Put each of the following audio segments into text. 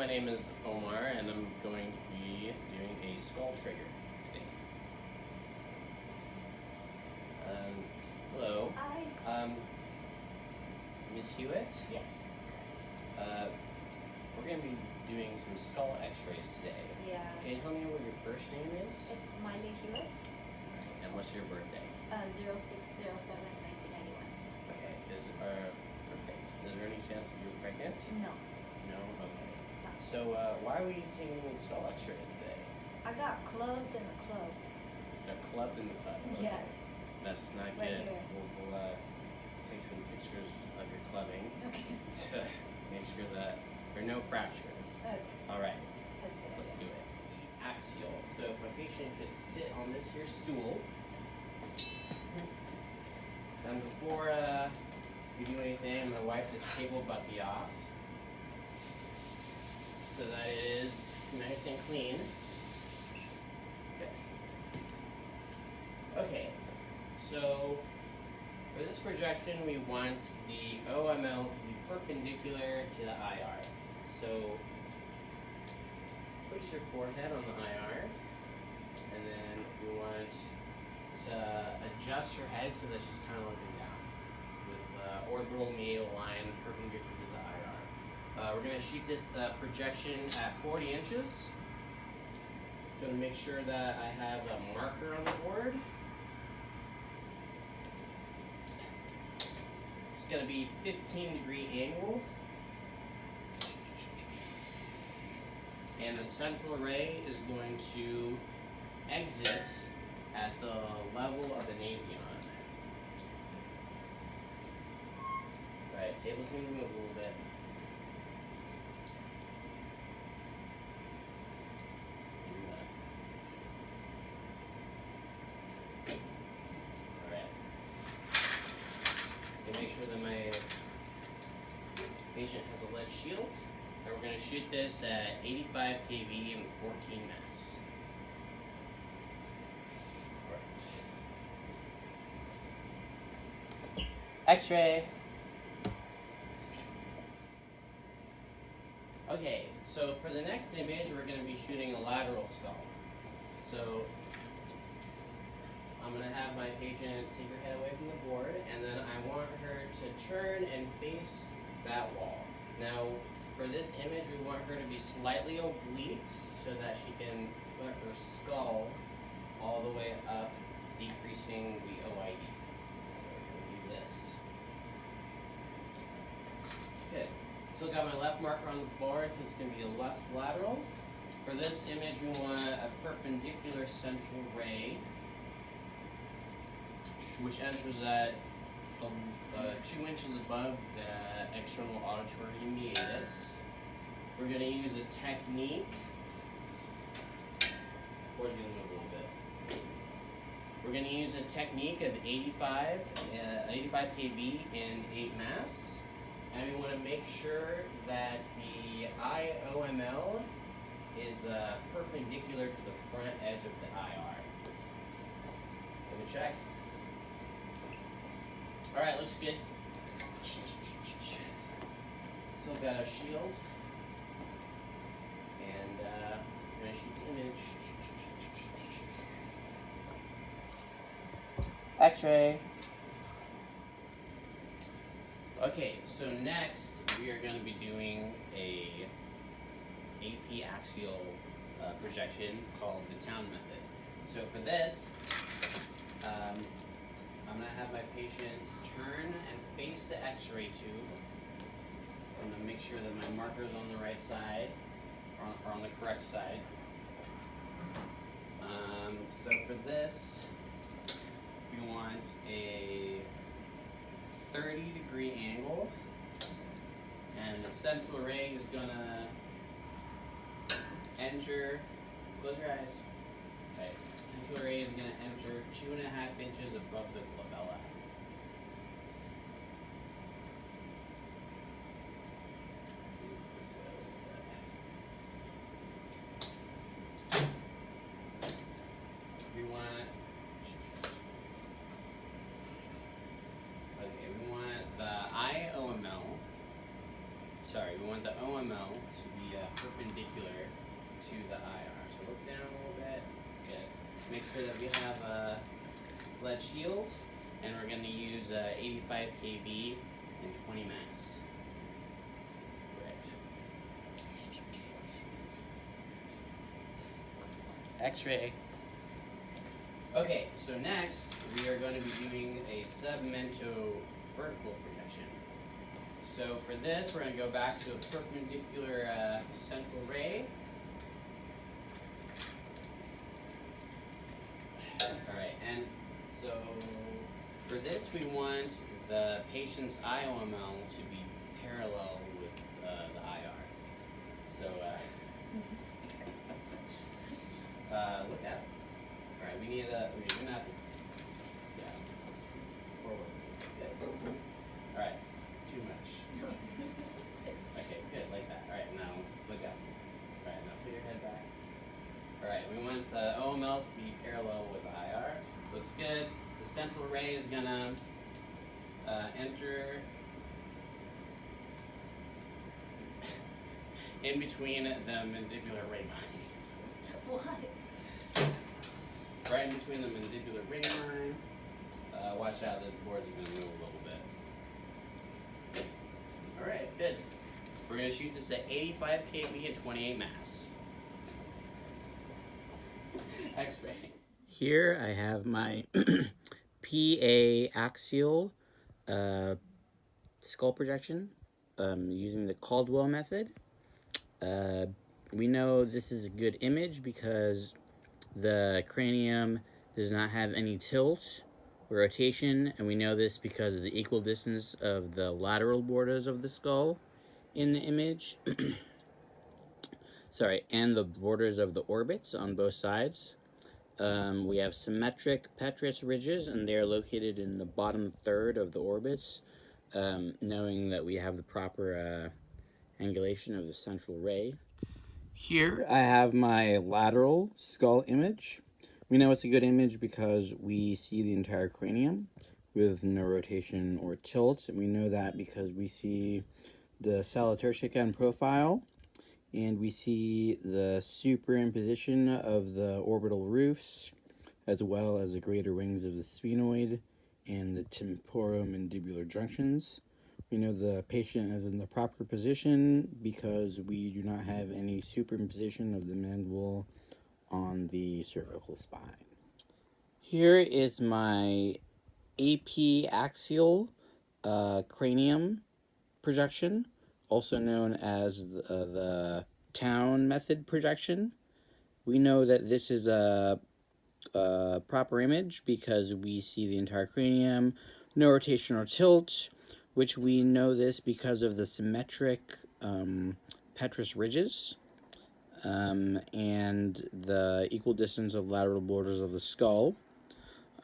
my name is Omar, and I'm going to be doing a skull trigger today. Hello. Hi. Ms. Hewitt? Yes. We're going to be doing some skull x-rays today. Yeah. Can you tell me what your first name is? It's Miley Hewitt. And what's your birthday? 06/07/1991. Okay, perfect. Is there any chance that you're pregnant? No. No? Okay. No. So, why were you taking skull x-rays today? I got clubbed in the club. Got clubbed in the club? Yeah. That's not Right good. here. We'll take some pictures of your clubbing Okay. to make sure that there are no fractures. Okay. Alright, That's a good let's do idea. it. Axial. So if my patient could sit on this here stool, and before we do anything, I'm going to wipe the table bucky off so that it is nice and clean. Okay, so for this projection we want the OML to be perpendicular to the IR. So place your forehead on the IR, and then we want to adjust your head so that she's kind of looking down with orbital medial line perpendicular to the IR. We're going to shoot this projection at 40 inches. Going to make sure that I have a marker on the board. It's going to be 15-degree angle. And the central ray is going to exit at the level of the nasion. Alright, table's going to move a little bit. Alright. Make sure that my patient has a lead shield. And we're going to shoot this at 85 kV and 14 minutes. X-ray. Okay, so for the next image, we're going to be shooting a lateral skull. So I'm going to have my patient take her head away from the board, and then I want her to turn and face that wall. Now, for this image, we want her to be slightly oblique so that she can put her skull all the way up, decreasing the OID. So we're going to do this. Good. Still got my left marker on the board because it's going to be a left lateral. For this image, we want a perpendicular central ray, which enters at 2 inches above the external auditory meatus. We're going to use a technique. Board's going to move a little bit. We're going to use a technique of 85 kV and 8 mass. And we want to make sure that the IOML is perpendicular to the front edge of the IR. Let me check. Alright, looks good. Still got a shield. And I'm going to shoot the image. X-ray. Okay, so next we are going to be doing a AP axial projection called the Town method. So for this, I'm going to have my patients turn and face the X-ray tube. I'm going to make sure that my marker's on the right side, or on the correct side. So for this, we want a 30-degree angle, and the central ray is going to enter, close your eyes. Okay. Central ray is going to enter 2.5 inches above the glabella. We want the IOML. Sorry, we want want the OML to be perpendicular to the IR. So look down a little bit. Good. Make sure that we have a lead shield, and we're going to use 85 kV and 20 mass. Right. X-ray. Okay, so next we are going to be doing a submento vertical projection. So for this, we're going to go back to a perpendicular central ray. Alright, and so for this we want the patient's IOML to be parallel with the IR. So, look out. Alright, we need a, we're gonna have to, yeah, let's forward. Good. Alright, too much. Okay, good, like that. Alright, now look out. Alright, now put your head back. Alright, we want the OML to be parallel with the IR. Looks good. The central ray is gonna enter in between the mandibular ray line. What? Right in between the mandibular ray line. Watch out, this board's gonna move a little bit. Alright, good. We're gonna shoot this at 85 kV and 28 mass. X-ray. Here I have my PA axial skull projection using the Caldwell method. We know this is a good image because the cranium does not have any tilt or rotation, and we know this because of the equal distance of the lateral borders of the skull in the image. Sorry, and the borders of the orbits on both sides. We have symmetric petrous ridges, and they are located in the bottom third of the orbits, knowing that we have the proper angulation of the central ray. Here I have my lateral skull image. We know it's a good image because we see the entire cranium with no rotation or tilt, and we know that because we see the sala-tertius end profile, and we see the superimposition of the orbital roofs, as well as the greater wings of the sphenoid and the temporomandibular junctions. We know the patient is in the proper position because we do not have any superimposition of the mandible on the cervical spine. Here is my AP axial cranium projection, also known as the Town method projection. We know that this is a proper image because we see the entire cranium, no rotation or tilt, which we know this because of the symmetric petrous ridges and the equal distance of lateral borders of the skull.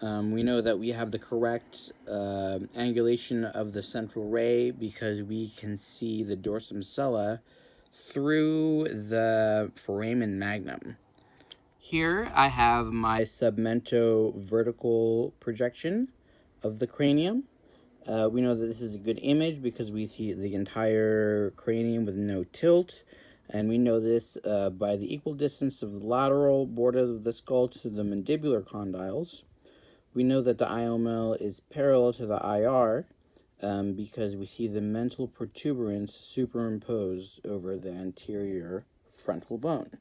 We know that we have the correct angulation of the central ray because we can see the dorsum sella through the foramen magnum. Here I have my submento vertical projection of the cranium. We know that this is a good image because we see the entire cranium with no tilt, and we know this by the equal distance of the lateral borders of the skull to the mandibular condyles. We know that the IOML is parallel to the IR because we see the mental protuberance superimposed over the anterior frontal bone.